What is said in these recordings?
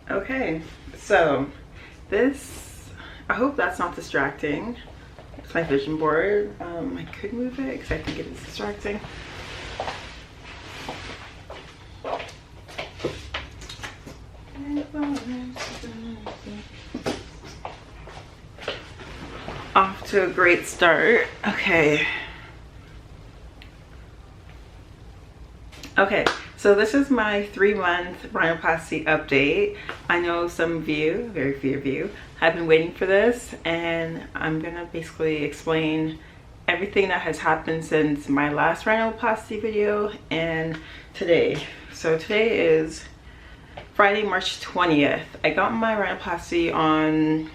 Okay, so this, I hope that's not distracting. It's my vision board. I could move it because I think it is distracting. Off to a great start. Okay. Okay, so this is my 3-month rhinoplasty update. I know some of you, very few of you, have been waiting for this, and I'm gonna basically explain everything that has happened since my last rhinoplasty video and today. So today is Friday, March 20th. I got my rhinoplasty on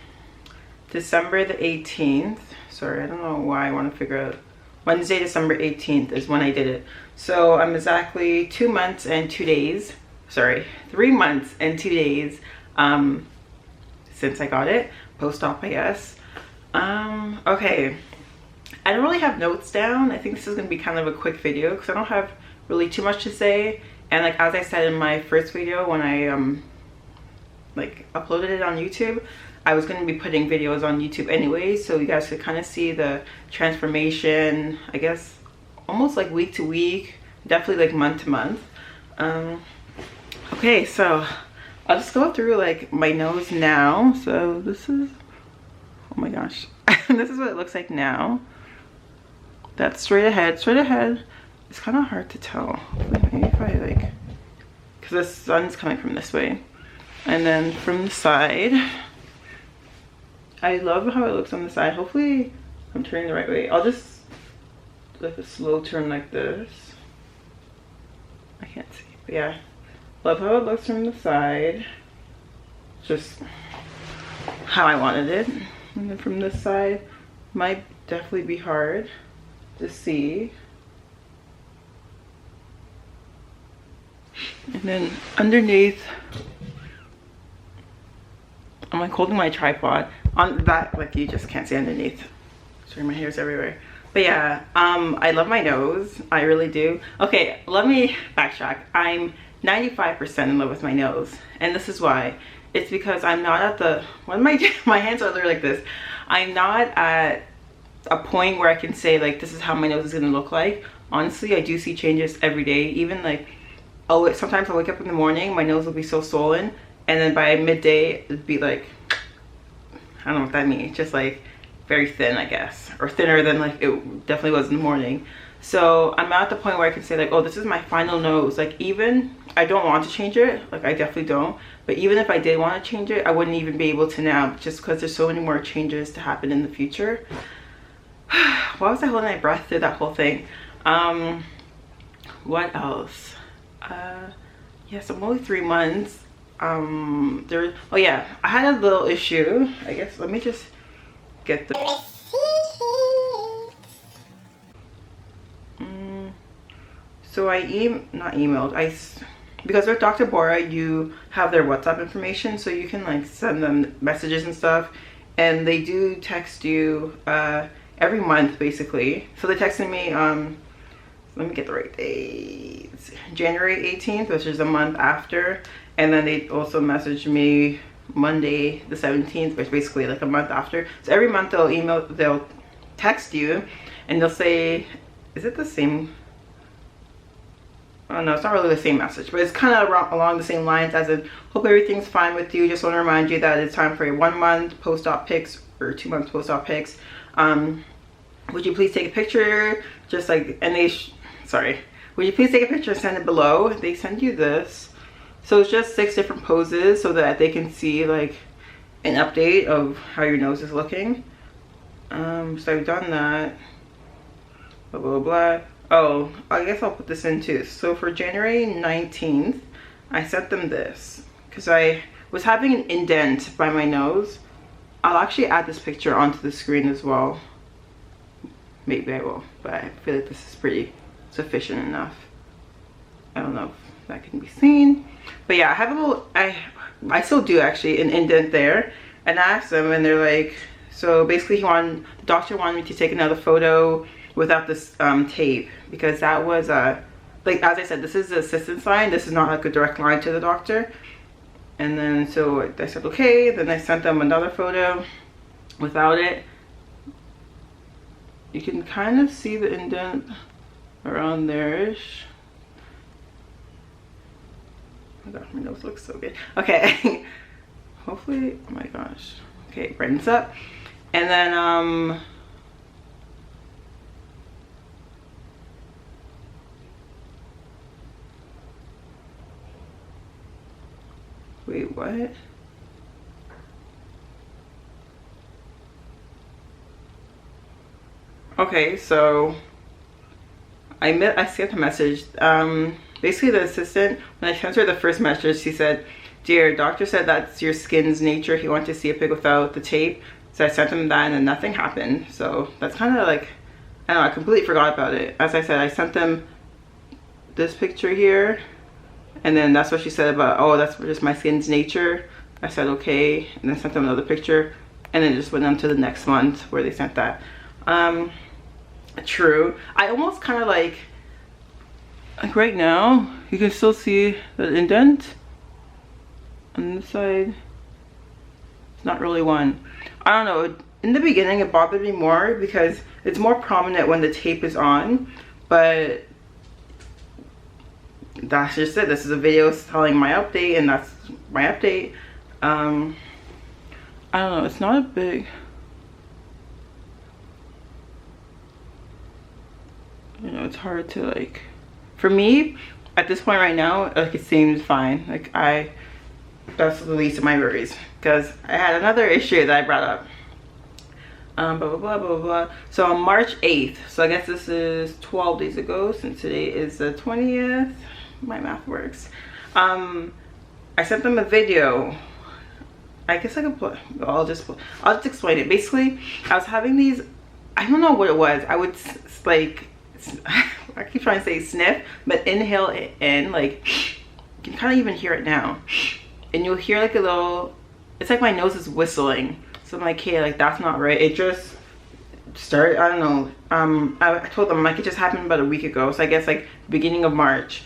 December the 18th. Sorry, I don't know why I want to figure out. Wednesday, December 18th is when I did it. So I'm exactly 2 months and 2 days. Sorry, 3 months and 2 days since I got it. Post-op, I guess. Okay. I don't really have notes down. I think this is going to be kind of a quick video because I don't have really too much to say. And like as I said in my first video when I like uploaded it on YouTube, I was going to be putting videos on YouTube anyway, so you guys could kind of see the transformation, I guess almost like week to week, definitely like month to month. Okay, so I'll just go through like my nose now. So this is, oh my gosh, this is what it looks like now. That's straight ahead, straight ahead. It's kind of hard to tell. Maybe if I like, because the sun's coming from this way. And then from the side, I love how it looks on the side. Hopefully I'm turning the right way. I'll just like a slow turn like this. I can't see, but yeah. Love how it looks from the side. Just how I wanted it. And then from this side, might definitely be hard to see. And then underneath, I'm like holding my tripod on that, like you just can't see underneath. Sorry, my hair's everywhere. But yeah, I love my nose. I really do. Okay, let me backtrack. I'm 95% in love with my nose, and this is why. It's because I'm not at the, when my hands are literally like this. I'm not at a point where I can say like this is how my nose is gonna look like. Honestly, I do see changes every day. Even like, oh, sometimes I wake up in the morning, my nose will be so swollen, and then by midday it'd be like, I don't know what that means, just like very thin, I guess, or thinner than like it definitely was in the morning. So I'm not at the point where I can say like, oh, this is my final nose. Like, even I don't want to change it, like I definitely don't, but even if I did want to change it, I wouldn't even be able to now, just because there's so many more changes to happen in the future. Why was I holding my breath through that whole thing? What else? Yes, I'm only 3 months. Oh yeah, I had a little issue, I guess. Let me just get the so I because with Dr. Bora, you have their WhatsApp information, so you can like send them messages and stuff, and they do text you every month basically. So they texted me let me get the right dates, January 18th, which is a month after, and then they also messaged me Monday the 17th, which is basically like a month after. So every month they'll text you, and they'll say, is it the same? Oh no, it's not really the same message, but it's kind of along the same lines as in, hope everything's fine with you. Just want to remind you that it's time for a 1 month post-op pics or 2 months post-op pics. Would you please take a picture? Just like, and sorry, would you please take a picture and send it below? They send you this. So it's just 6 different poses so that they can see like an update of how your nose is looking. So I've done that. Blah, blah, blah. Oh, I guess I'll put this in too. So for January 19th, I sent them this because I was having an indent by my nose. I'll actually add this picture onto the screen as well. Maybe I will, but I feel like this is pretty sufficient enough. I don't know if that can be seen, but yeah, I have a little, I still do actually, an indent there. And I asked them, and they're like, so basically the doctor wanted me to take another photo without this tape, because that was like, as I said, this is the assistance line. This is not like a direct line to the doctor. And then so I said okay, then I sent them another photo without it. You can kind of see the indent around there-ish. Oh my gosh, my nose looks so good. Okay. Hopefully, oh my gosh. Okay, brightens up. And then wait, what? Okay, so I sent a message. Basically the assistant, when I sent her the first message, she said, "Dear, doctor said that's your skin's nature. He wanted to see a pic without the tape." So I sent him that and then nothing happened. So that's kind of like, I don't know, I completely forgot about it. As I said, I sent them this picture here, and then that's what she said about, oh, that's just my skin's nature. I said okay, and then sent them another picture, and then it just went on to the next month where they sent that. True. I almost kind of like right now you can still see the indent on this side. It's not really one. I don't know, in the beginning it bothered me more because it's more prominent when the tape is on, but that's just it. This is a video telling my update, and that's my update. I don't know, it's not a big, you know, it's hard to like, for me at this point right now, like it seems fine. Like that's the least of my worries, because I had another issue that I brought up. Blah blah blah blah blah. So on March 8th, so I guess this is 12 days ago, since today is the 20th. My math works. I sent them a video. I guess I could put, I'll just explain it. Basically, I was having these, I don't know what it was. I would like, I keep trying to say sniff, but inhale it in, like, you can kind of even hear it now. And you'll hear like a little, it's like my nose is whistling. So I'm like, hey, like that's not right. It just started, I don't know. I told them like it just happened about a week ago. So I guess like beginning of March.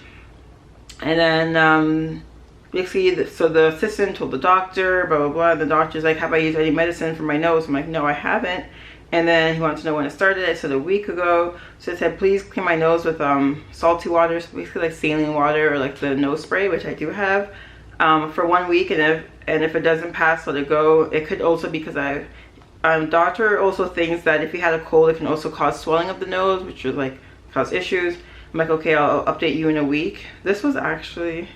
And then basically, so the assistant told the doctor, blah, blah, blah. The doctor's like, have I used any medicine for my nose? I'm like, no, I haven't. And then he wanted to know when it started. I said a week ago. So I said, please clean my nose with salty water, so basically like saline water or like the nose spray, which I do have, for 1 week. And if it doesn't pass, let it go. It could also be because doctor also thinks that if you had a cold, it can also cause swelling of the nose, which would like cause issues. I'm like, okay, I'll update you in a week. This was actually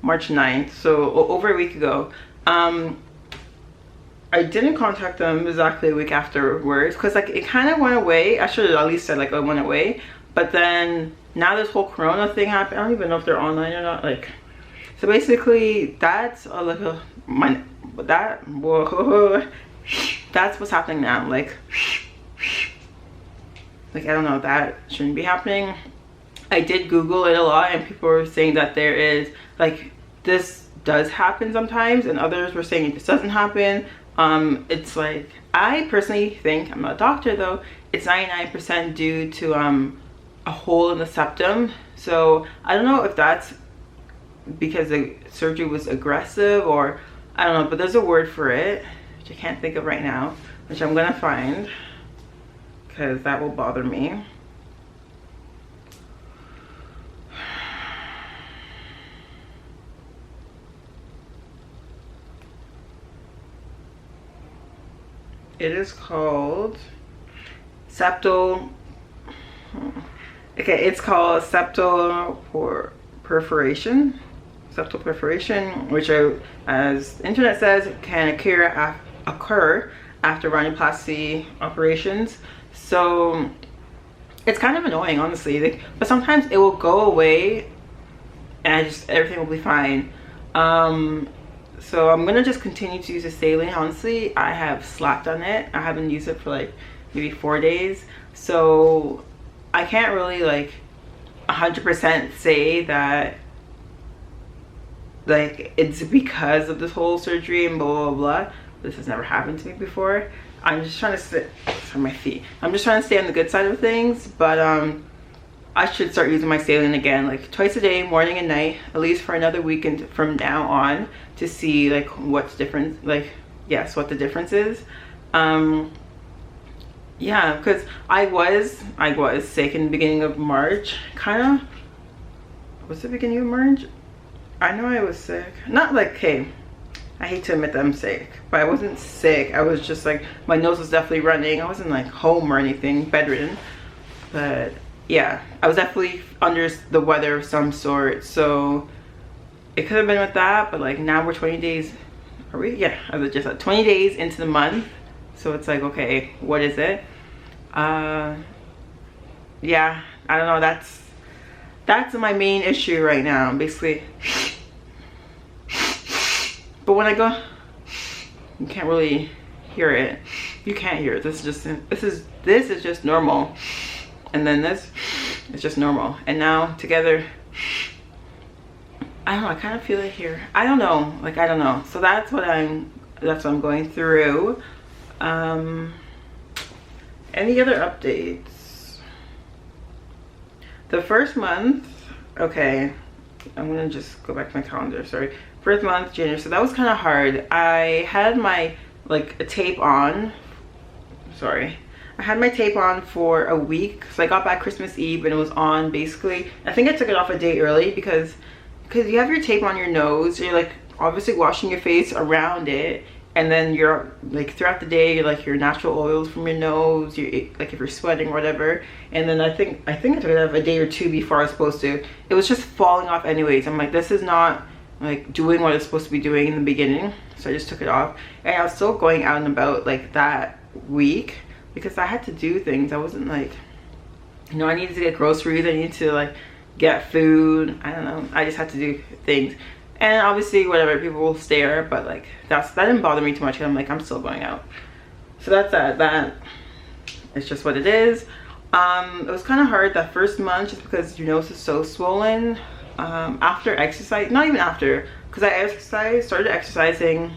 March 9th, so over a week ago. I didn't contact them exactly a week afterwards because like it kind of went away. I should have at least said like it went away. But then now this whole corona thing happened. I don't even know if they're online or not. Like, so basically that's like that's what's happening now. Like I don't know, that shouldn't be happening. I did Google it a lot, and people were saying that there is like, this does happen sometimes, and others were saying it just doesn't happen. It's like, I personally think, I'm not a doctor though, it's 99% due to a hole in the septum. So I don't know if that's because the surgery was aggressive, or I don't know, but there's a word for it which I can't think of right now, which I'm gonna find because that will bother me. It is called septal, okay, it's called septal perforation. Septal perforation, which as the internet says, can occur after rhinoplasty operations. So it's kind of annoying, honestly, like, but sometimes it will go away and everything will be fine. So I'm gonna just continue to use the saline. Honestly, I have slacked on it. I haven't used it for like maybe 4 days, so I can't really like 100% say that like it's because of this whole surgery and blah blah blah. This has never happened to me before. I'm just trying to sit on my feet. I'm just trying to stay on the good side of things, but I should start using my saline again, like twice a day, morning and night, at least for another weekend from now on, to see like what's different, like, yes, what the difference is. Yeah, because I was sick in the beginning of March, kind of. Was it the beginning of March? I know I was sick. Not like, hey, I hate to admit that I'm sick, but I wasn't sick. I was just like, my nose was definitely running. I wasn't like home or anything, bedridden. But yeah, I was definitely under the weather of some sort. So it could have been with that, but like now we're 20 days, are we? Yeah, I was just 20 days into the month. So it's like, okay, what is it? Yeah, I don't know. That's my main issue right now, basically. But when I go, you can't really hear it. You can't hear it. This is just normal. And then this is just normal. And now together, I don't know, I kind of feel it here. I don't know, like, I don't know. So that's what I'm going through. Any other updates? The first month, okay, I'm gonna just go back to my calendar, sorry. First month, January, so that was kind of hard. I had my, like, a tape on, sorry. I had my tape on for a week, so I got back Christmas Eve and it was on basically. I think I took it off a day early because you have your tape on your nose, you're like obviously washing your face around it, and then you're like throughout the day, you're like your natural oils from your nose, you like if you're sweating or whatever. And then I think I took it off a day or two before I was supposed to. It was just falling off anyways. I'm like, this is not like doing what it's supposed to be doing in the beginning, so I just took it off. And I was still going out and about like that week because I had to do things. I wasn't like, you know, I needed to get groceries, I needed to like get food, I don't know, I just had to do things. And obviously whatever, people will stare, but like that didn't bother me too much. I'm like, I'm still going out. So that's that. It's just what it is. It was kind of hard that first month just because your nose is so swollen. After exercise, not even after, because I started exercising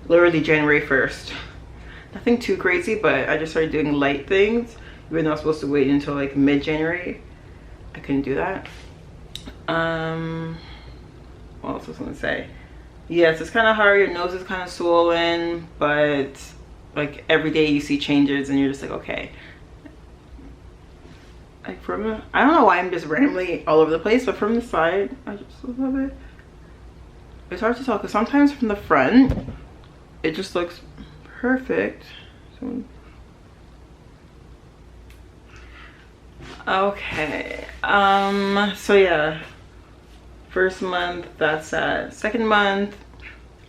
literally January 1st. Nothing too crazy, but I just started doing light things, even though I was supposed to wait until like mid-January. I couldn't do that. What else was I gonna say? Yes, it's kind of hard. Your nose is kind of swollen, but like every day you see changes and you're just like, okay. Like from, I don't know why I'm just rambling all over the place, but from the side, I just love it. It's hard to tell because sometimes from the front, it just looks perfect. Okay, so yeah, first month, that's that. Second month,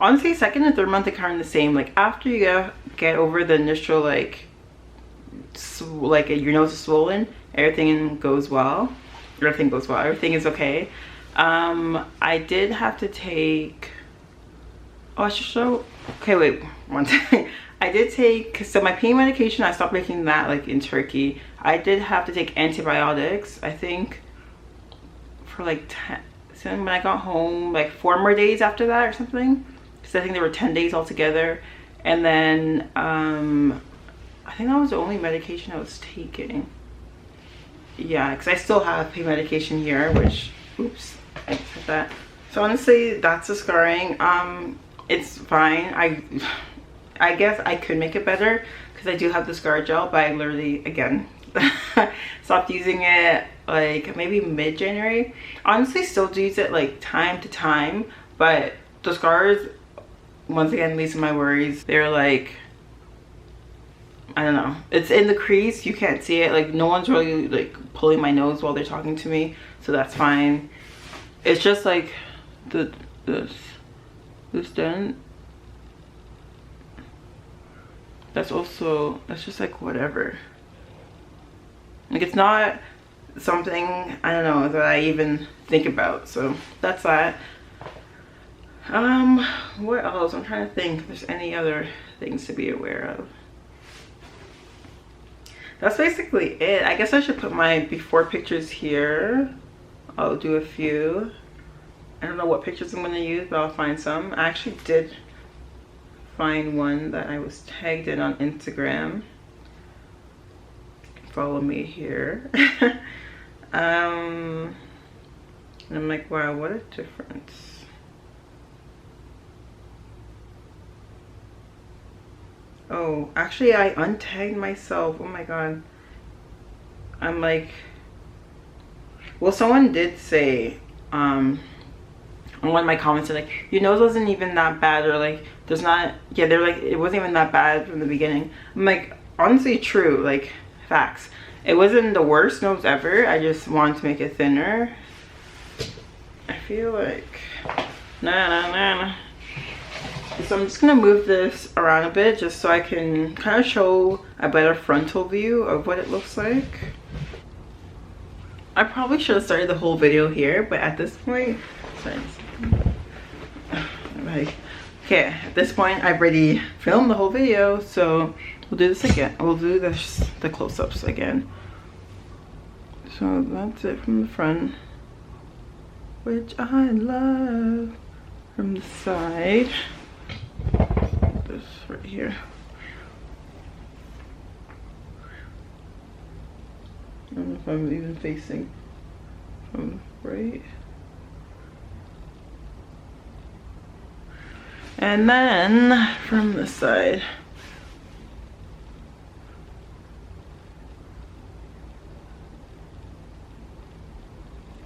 honestly, second and third month are kind of the same. Like after you get over the initial like your nose is swollen, everything goes well. Everything is okay. I did have to take, oh, I should show, okay, wait, one second. I did take, so my pain medication, I stopped making that like in Turkey. I did have to take antibiotics, I think, for like 10, so when I got home, like 4 more days after that or something. Because I think there were 10 days altogether. And then, I think that was the only medication I was taking. Yeah, because I still have pain medication here, which, oops, I just said that. So honestly, that's the scarring. It's fine. I guess I could make it better because I do have the scar gel, but I literally, again, stopped using it like maybe mid-January. Honestly, still do use it like time to time, but the scars, once again, these are my worries. They're like, I don't know, it's in the crease, you can't see it, like no one's really like pulling my nose while they're talking to me, so that's fine. It's just like this done. That's just like whatever. Like it's not something, I don't know, that I even think about. So that's that. What else? I'm trying to think if there's any other things to be aware of. That's basically it. I guess I should put my before pictures here. I'll do a few. I don't know what pictures I'm gonna use, but I'll find some. I actually did find one that I was tagged in on Instagram. Follow me here. And I'm like, wow, what a difference. Oh, actually I untagged myself. Oh my god. I'm like, well, someone did say on one of my comments, like, your nose wasn't even that bad, or like there's not, yeah, they're like, it wasn't even that bad from the beginning. I'm like, honestly, true, like, facts. It wasn't the worst nose ever. I just wanted to make it thinner. I feel like nah. So I'm just gonna move this around a bit just so I can kind of show a better frontal view of what it looks like. I probably should have started the whole video here, but at this point, sorry, okay, at this point I've already filmed the whole video, so we'll do this again. We'll do this, the close-ups again. So that's it from the front, which I love. From the side, this right here. I don't know if I'm even facing from right. And then from the side.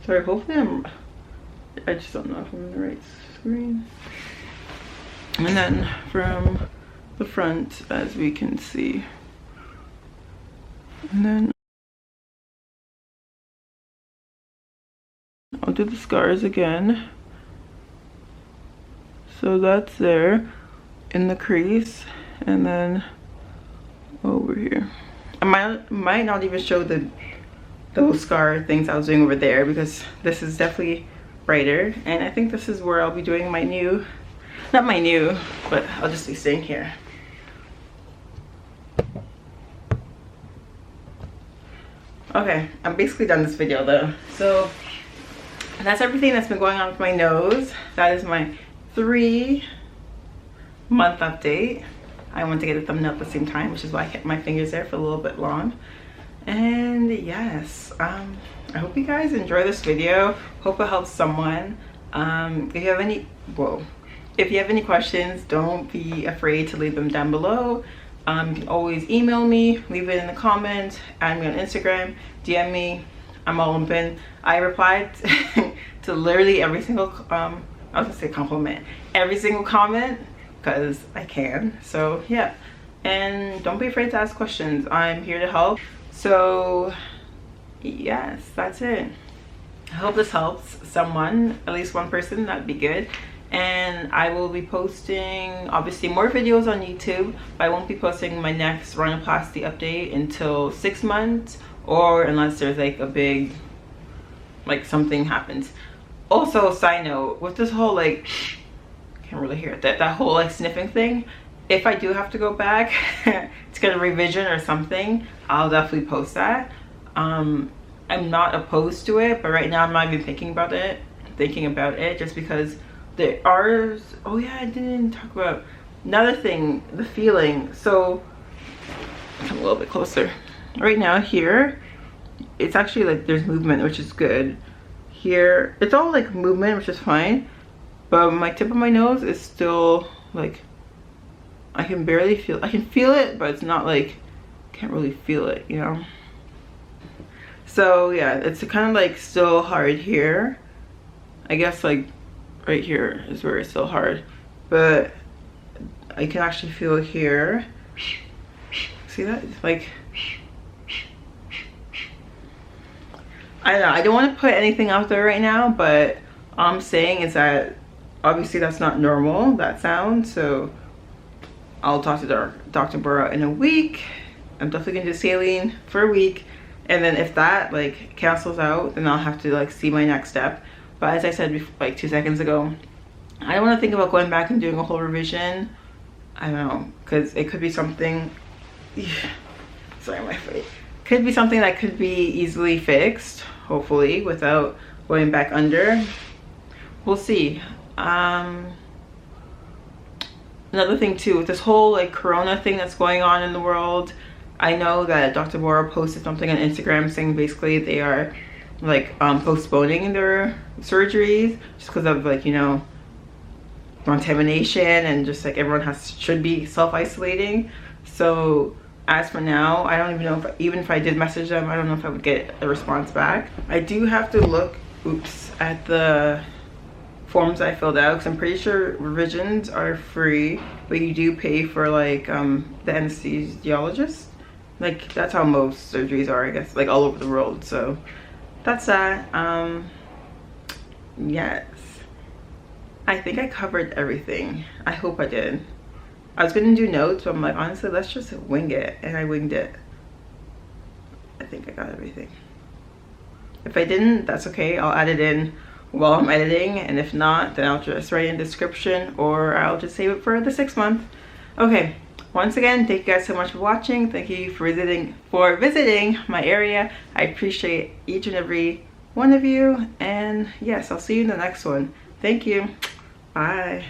Sorry, hopefully I just don't know if I'm in the right screen. And then from the front, as we can see. And then I'll do the scars again. So that's there in the crease, and then over here. I might not even show those scar things I was doing over there, because this is definitely brighter, and I think this is where I'll be doing my new, not my new, but I'll just be staying here. Okay, I'm basically done this video though. So that's everything that's been going on with my nose. That is my 3-month update. I want to get a thumbnail at the same time, which is why I kept my fingers there for a little bit long. And yes, I hope you guys enjoy this video. Hope it helps someone. If you have any questions, don't be afraid to leave them down below. You can always email me, leave it in the comments, add me on Instagram, DM me. I'm all open. I replied to literally every single I was gonna say compliment, every single comment, because I can. So yeah, and don't be afraid to ask questions. I'm here to help. So yes, that's it. I hope this helps someone, at least one person. That'd be good. And I will be posting obviously more videos on YouTube, but I won't be posting my next rhinoplasty update until 6 months, or unless there's like a big, like something happens. Also, side note, with this whole like, can't really hear it, that whole like sniffing thing, if I do have to go back to get a revision or something, I'll definitely post that. I'm not opposed to it, but right now I'm not even thinking about it just because there are, oh yeah, I didn't talk about another thing, the feeling. So come a little bit closer. Right now here, it's actually like there's movement, which is good. Here, it's all like movement, which is fine, but my tip of my nose is still like, I can barely feel, I can feel it, but it's not like, can't really feel it, you know? So yeah, it's kind of like still hard here. I guess like right here is where it's still hard, but I can actually feel it here. See that? It's like, I don't know, I don't want to put anything out there right now, but all I'm saying is that obviously that's not normal, that sound. So I'll talk to Dr. Bora in a week. I'm definitely gonna do saline for a week, and then if that like cancels out, then I'll have to like see my next step. But as I said before, like 2 seconds ago, I don't want to think about going back and doing a whole revision. I don't know, because it could be something, sorry, my foot. Could be something that could be easily fixed, hopefully, without going back under. We'll see. Another thing too, with this whole like corona thing that's going on in the world, I know that Dr. Bora posted something on Instagram saying basically they are like postponing their surgeries just because of, like, you know, contamination, and just like everyone should be self-isolating. So as for now, I don't even know if, even if I did message them, I don't know if I would get a response back. I do have to look at the forms I filled out, because I'm pretty sure revisions are free, but you do pay for like the anesthesiologist. Like that's how most surgeries are, I guess, like all over the world. So that's that. Yes, I think I covered everything. I hope I did. I was gonna do notes, but I'm like, honestly, let's just wing it, and I winged it. I think I got everything. If I didn't, that's okay. I'll add it in while I'm editing, and if not, then I'll just write in the description, or I'll just save it for the 6th month. Okay, once again, thank you guys so much for watching. Thank you for visiting my area. I appreciate each and every one of you, and yes, I'll see you in the next one. Thank you. Bye.